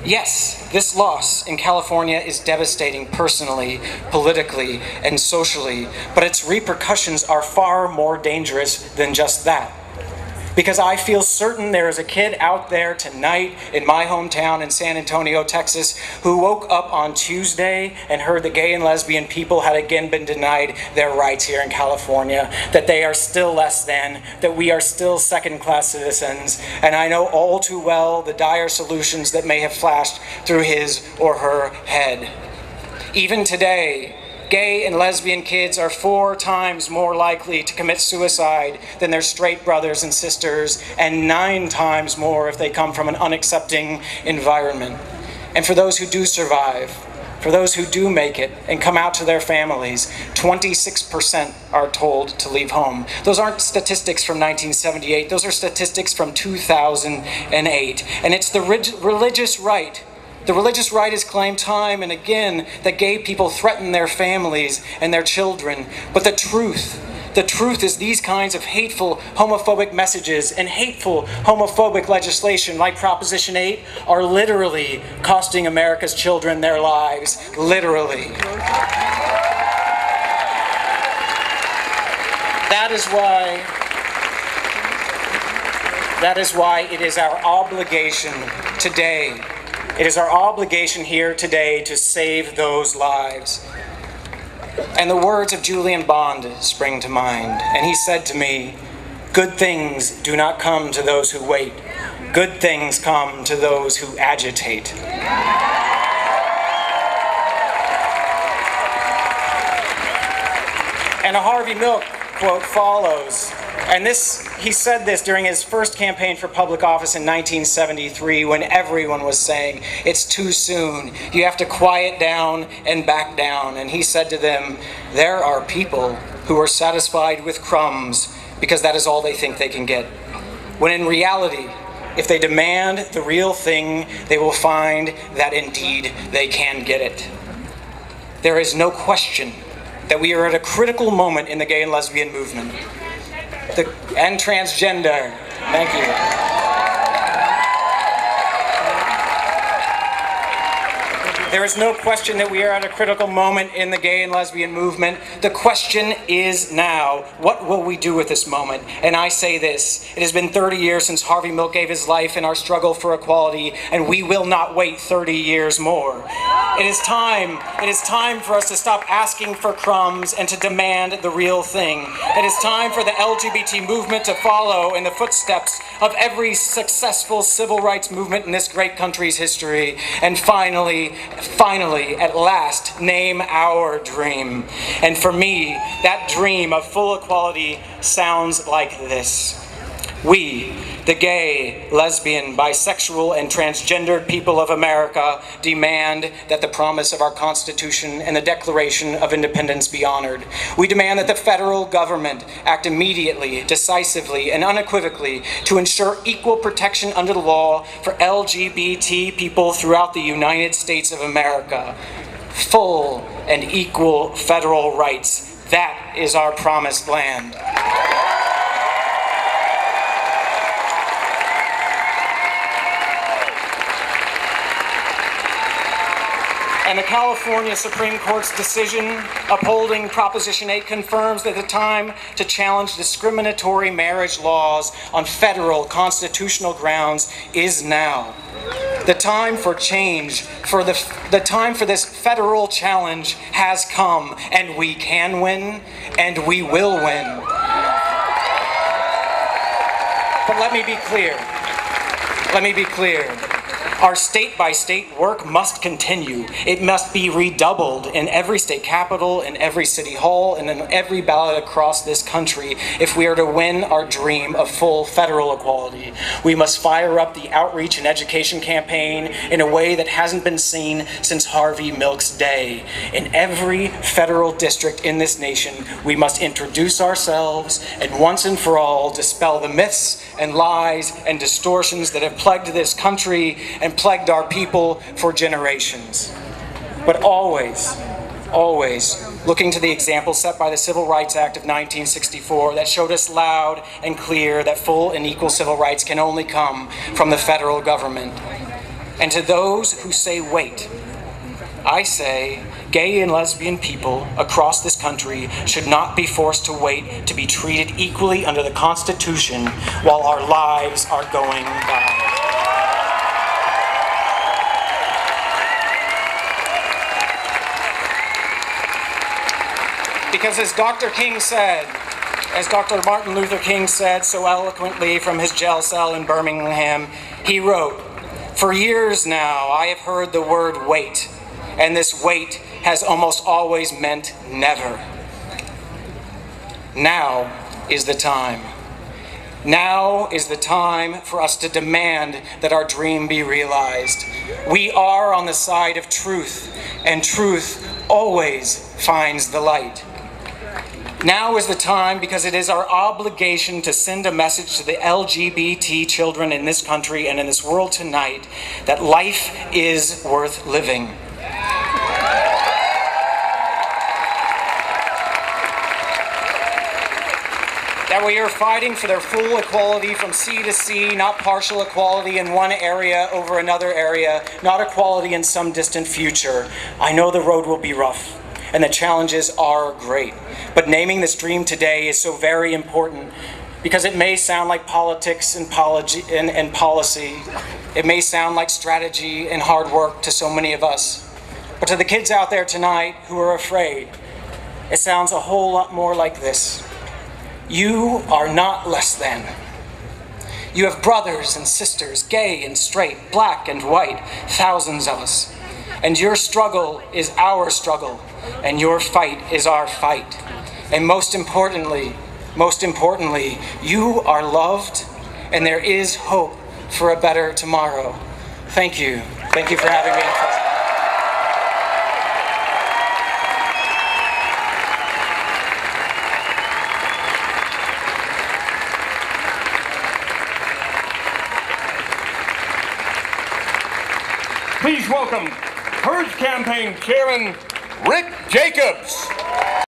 Yes, this loss in California is devastating personally, politically, and socially, but its repercussions are far more dangerous than just that. Because I feel certain there is a kid out there tonight in my hometown in San Antonio, Texas, who woke up on Tuesday and heard that gay and lesbian people had again been denied their rights here in California, that they are still less than, that we are still second-class citizens, and I know all too well the dire solutions that may have flashed through his or her head. Even today, gay and lesbian kids are 4 times more likely to commit suicide than their straight brothers and sisters, and 9 times more if they come from an unaccepting environment. And for those who do survive, for those who do make it and come out to their families, 26% are told to leave home. Those aren't statistics from 1978, those are statistics from 2008. And it's the religious right. The religious right has claimed time and again that gay people threaten their families and their children. But the truth is these kinds of hateful homophobic messages and hateful homophobic legislation like Proposition 8 are literally costing America's children their lives. Literally. That is why it is our obligation today. It is our obligation here today to save those lives. And the words of Julian Bond spring to mind. And he said to me, "Good things do not come to those who wait. Good things come to those who agitate." And a Harvey Milk quote follows. And he said this during his first campaign for public office in 1973 when everyone was saying, "It's too soon, you have to quiet down and back down." And he said to them, "There are people who are satisfied with crumbs because that is all they think they can get. When in reality, if they demand the real thing, they will find that indeed they can get it." There is no question that we are at a critical moment in the gay and lesbian movement. And transgender. Thank you. There is no question that we are at a critical moment in the gay and lesbian movement. The question is now, what will we do with this moment? And I say this, it has been 30 years since Harvey Milk gave his life in our struggle for equality, and we will not wait 30 years more. It is time for us to stop asking for crumbs and to demand the real thing. It is time for the LGBT movement to follow in the footsteps of every successful civil rights movement in this great country's history. And finally, at last, name our dream. And for me, that dream of full equality sounds like this. We, the gay, lesbian, bisexual, and transgendered people of America, demand that the promise of our Constitution and the Declaration of Independence be honored. We demand that the federal government act immediately, decisively, and unequivocally to ensure equal protection under the law for LGBT people throughout the United States of America. Full and equal federal rights. That is our promised land. And the California Supreme Court's decision upholding Proposition 8 confirms that the time to challenge discriminatory marriage laws on federal constitutional grounds is now. The time for change, the time for this federal challenge has come, and we can win, and we will win. But let me be clear. Our state-by-state work must continue. It must be redoubled in every state capital, in every city hall, and in every ballot across this country if we are to win our dream of full federal equality. We must fire up the outreach and education campaign in a way that hasn't been seen since Harvey Milk's day. In every federal district in this nation, we must introduce ourselves and once and for all dispel the myths and lies and distortions that have plagued this country and plagued our people for generations. But always looking to the example set by the Civil Rights Act of 1964 that showed us loud and clear that full and equal civil rights can only come from the federal government. And to those who say wait, I say gay and lesbian people across this country should not be forced to wait to be treated equally under the Constitution while our lives are going by. Because as Dr. Martin Luther King said so eloquently from his jail cell in Birmingham, he wrote, "For years now I have heard the word wait, and this wait has almost always meant never. Now is the time. Now is the time for us to demand that our dream be realized. We are on the side of truth, and truth always finds the light. Now is the time because it is our obligation to send a message to the LGBT children in this country and in this world tonight that life is worth living. That we are fighting for their full equality from sea to sea, not partial equality in one area over another area, not equality in some distant future. I know the road will be rough, and the challenges are great. But naming this dream today is so very important because it may sound like politics and policy. It may sound like strategy and hard work to so many of us. But to the kids out there tonight who are afraid, it sounds a whole lot more like this. You are not less than. You have brothers and sisters, gay and straight, black and white, thousands of us. And your struggle is our struggle, and your fight is our fight. And most importantly, you are loved, and there is hope for a better tomorrow. Thank you. Thank you for having me. Please welcome Purge Campaign Chairman Rick Jacobs.